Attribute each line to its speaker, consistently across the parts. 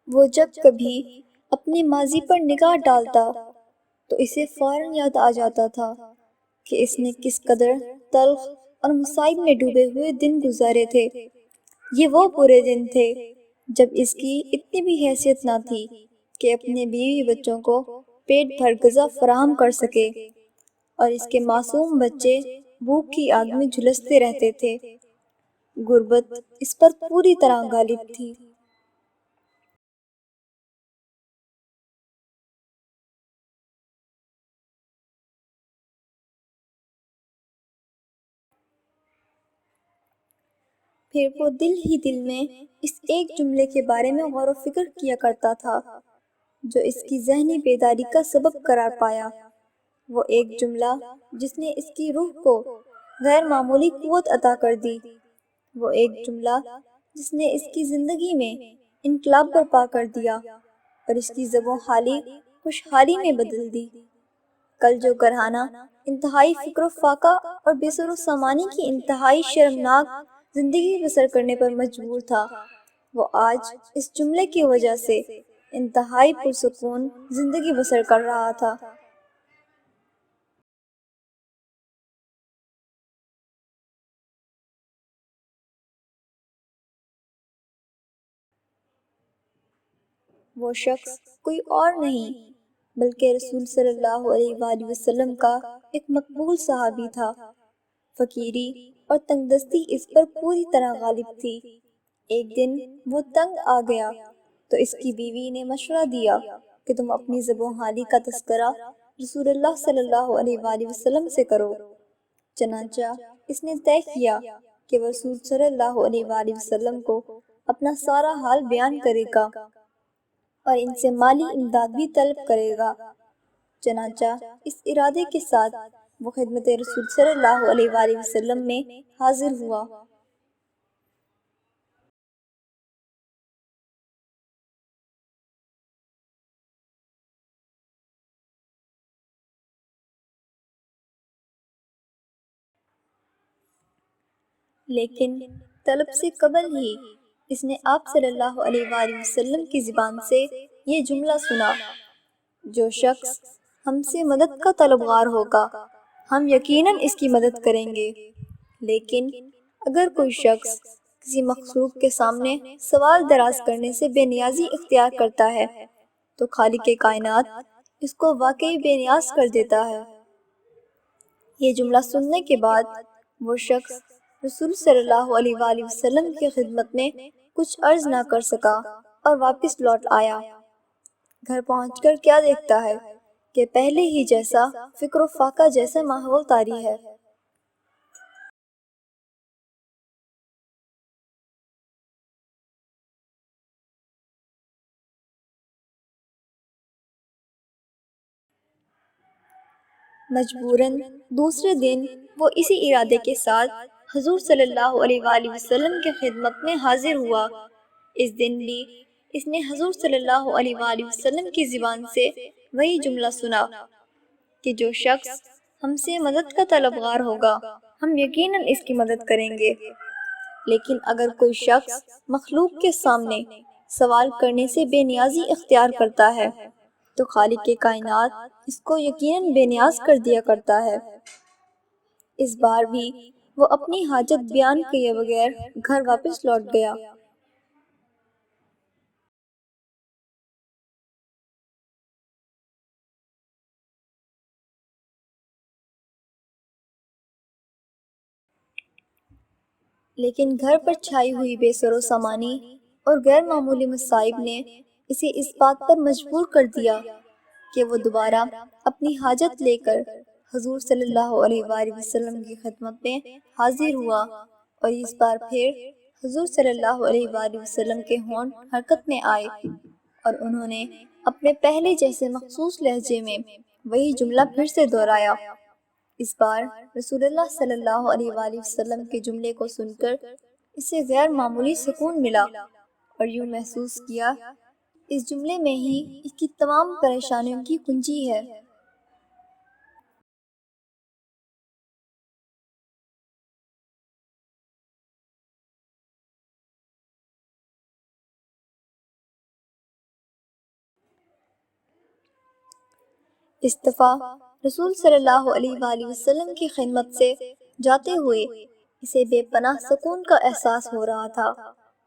Speaker 1: وہ جب کبھی اپنے ماضی پر نگاہ ڈالتا تو اسے فوراً یاد آ جاتا تھا کہ اس نے کس قدر تلخ اور مصائب میں ڈوبے ہوئے دن گزارے تھے۔ یہ وہ برے دن تھے جب اس کی اتنی بھی حیثیت نہ تھی کہ اپنے بیوی بچوں کو پیٹ بھر غذا فراہم کر سکے، اور اس کے معصوم بچے بھوک کی آگ میں جھلستے رہتے تھے۔ غربت اس پر پوری طرح غالب تھی۔ پھر وہ دل ہی دل میں اس ایک جملے کے بارے میں غور و فکر کیا کرتا تھا جو اس کی ذہنی بیداری کا سبب قرار پایا۔ وہ ایک جملہ جس نے اس کی روح کو غیر معمولی قوت عطا کر دی۔ وہ ایک جملہ جس نے اس کی زندگی میں انقلاب برپا کر دیا اور اس کی زبوں حالی خوشحالی میں بدل دی۔ کل جو گرہانہ انتہائی فکر و فاقہ اور بے سر و سامانی کی انتہائی شرمناک زندگی بسر کرنے پر مجبور تھا، وہ آج اس جملے کی وجہ سے انتہائی پرسکون زندگی بسر کر رہا تھا۔ وہ شخص کوئی اور نہیں بلکہ رسول صلی اللہ علیہ وآلہ وسلم کا ایک مقبول صحابی تھا۔ فقیری اور تنگ دستی اس پر پوری طرح غالب تھی۔ ایک دن وہ تنگ آ گیا تو اس کی بیوی نے مشورہ دیا کہ تم اپنی زبوں حالی کا تذکرہ رسول اللہ صلی اللہ علیہ وآلہ وسلم سے کرو۔ چنانچہ اس نے طے کیا کہ وہ رسول صلی اللہ علیہ وآلہ وسلم کو اپنا سارا حال بیان کرے گا اور ان سے مالی امداد بھی طلب کرے گا۔ چنانچہ اس ارادے کے ساتھ وہ خدمت رسول صلی اللہ علیہ وآلہ وسلم میں حاضر ہوا۔ لیکن طلب سے قبل ہی اس نے آپ صلی اللہ علیہ وآلہ وسلم کی زبان سے یہ جملہ سنا: جو شخص ہم سے مدد کا طلبگار ہوگا ہم یقیناً اس کی مدد کریں گے، لیکن اگر کوئی شخص کسی مخلوق کے سامنے سوال دراز کرنے سے بے نیازی اختیار کرتا ہے تو خالق کائنات اس کو واقعی بے نیاز کر دیتا ہے۔ یہ جملہ سننے کے بعد وہ شخص رسول صلی اللہ علیہ وآلہ وسلم کی خدمت میں کچھ عرض نہ کر سکا اور واپس لوٹ آیا۔ گھر پہنچ کر کیا دیکھتا ہے کہ پہلے ہی جیسا فکر و فاقہ جیسا ماحول طاری ہے۔ مجبوراً دوسرے دن وہ اسی ارادے کے ساتھ حضور صلی اللہ علیہ وآلہ وسلم کی خدمت میں حاضر ہوا۔ اس دن بھی اس نے حضور صلی اللہ علیہ وآلہ وسلم کی زبان سے وہی جملہ سنا کہ جو شخص ہم سے مدد کا طلبگار ہوگا ہم یقیناً اس کی مدد کریں گے، لیکن اگر کوئی شخص مخلوق کے سامنے سوال کرنے سے بے نیازی اختیار کرتا ہے تو خالق کائنات اس کو یقیناً بے نیاز کر دیا کرتا ہے۔ اس بار بھی وہ اپنی حاجت بیان کیے بغیر گھر واپس لوٹ گیا۔ لیکن گھر پر چھائی ہوئی بے سر و سامانی اور غیر معمولی مصائب نے اسے اس بات پر مجبور کر دیا کہ وہ دوبارہ اپنی حاجت لے کر حضور صلی اللہ علیہ وآلہ وسلم کی خدمت میں حاضر ہوا، اور اس بار پھر حضور صلی اللہ علیہ وآلہ وسلم کے ہونٹ حرکت میں آئے اور انہوں نے اپنے پہلے جیسے مخصوص لہجے میں وہی جملہ پھر سے دہرایا۔ اس بار رسول اللہ صلی اللہ علیہ وآلہ وسلم کے جملے کو سن کر اسے غیر معمولی سکون ملا اور یوں محسوس کیا اس جملے میں ہی اس کی تمام پریشانیوں کی کنجی ہے۔ اس دفعہ رسول صلی اللہ علیہ وآلہ وسلم کی خدمت سے جاتے ہوئے اسے بے پناہ سکون کا احساس ہو رہا تھا۔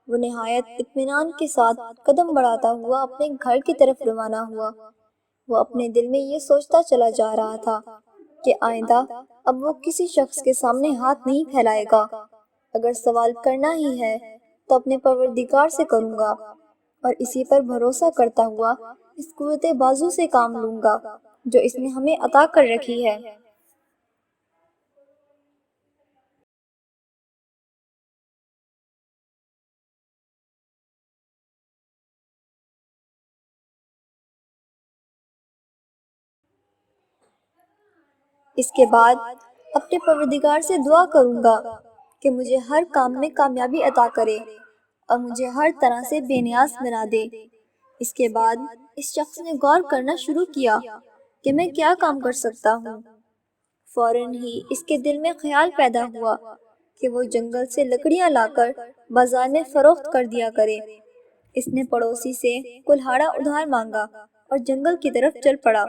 Speaker 1: وہ نہایت اطمینان کے ساتھ قدم بڑھاتا ہوا اپنے گھر کی طرف روانہ ہوا۔ وہ اپنے دل میں یہ سوچتا چلا جا رہا تھا کہ آئندہ اب وہ کسی شخص کے سامنے ہاتھ نہیں پھیلائے گا۔ اگر سوال کرنا ہی ہے تو اپنے پروردگار سے کروں گا اور اسی پر بھروسہ کرتا ہوا اس قوت بازو سے کام لوں گا جو اس نے ہمیں عطا کر رکھی ہے۔ اس کے بعد اپنے پروردگار سے دعا کروں گا کہ مجھے ہر کام میں کامیابی عطا کرے اور مجھے ہر طرح سے بے نیاز بنا دے۔ اس کے بعد اس شخص نے غور کرنا شروع کیا کہ میں کیا کام کر سکتا ہوں۔ فوراً ہی اس کے دل میں خیال پیدا ہوا کہ وہ جنگل سے لکڑیاں لا کر بازار میں فروخت کر دیا کرے۔ اس نے پڑوسی سے کلہاڑا ادھار مانگا اور جنگل کی طرف چل پڑا۔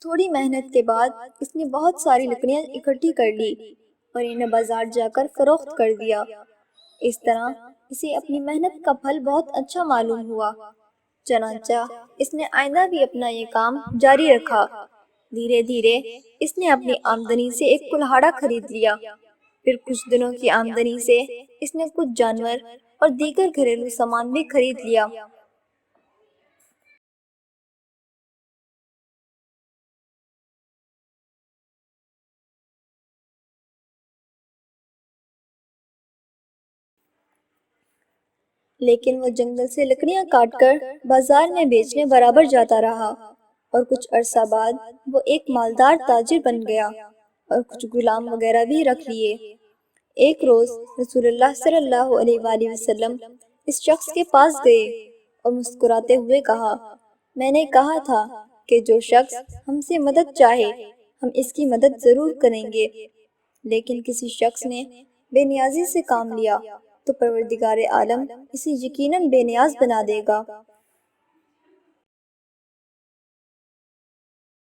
Speaker 1: تھوڑی محنت کے بعد اس نے بہت ساری لکڑیاں اکٹھی کر لی اور انہیں بازار جا کر فروخت کر دیا۔ اس طرح اسے اپنی محنت کا پھل بہت اچھا معلوم ہوا۔ چنانچہ اس نے آئندہ بھی اپنا یہ کام جاری رکھا۔ دھیرے دھیرے اس نے اپنی آمدنی سے ایک کلہاڑا خرید لیا۔ پھر کچھ دنوں کی آمدنی سے اس نے کچھ جانور اور دیگر گھریلو سامان بھی خرید لیا۔ لیکن وہ جنگل سے لکڑیاں کاٹ کر بازار میں بیچنے برابر جاتا رہا اور کچھ عرصہ بعد وہ ایک مالدار تاجر بن گیا اور کچھ غلام وغیرہ بھی رکھ لیے۔ ایک روز رسول اللہ صلی اللہ علیہ وآلہ وسلم اس شخص کے پاس گئے اور مسکراتے ہوئے کہا، میں نے کہا تھا کہ جو شخص ہم سے مدد چاہے ہم اس کی مدد ضرور کریں گے، لیکن کسی شخص نے بے نیازی سے کام لیا تو پروردگار عالم اسے یقیناً بے نیاز بنا دے گا۔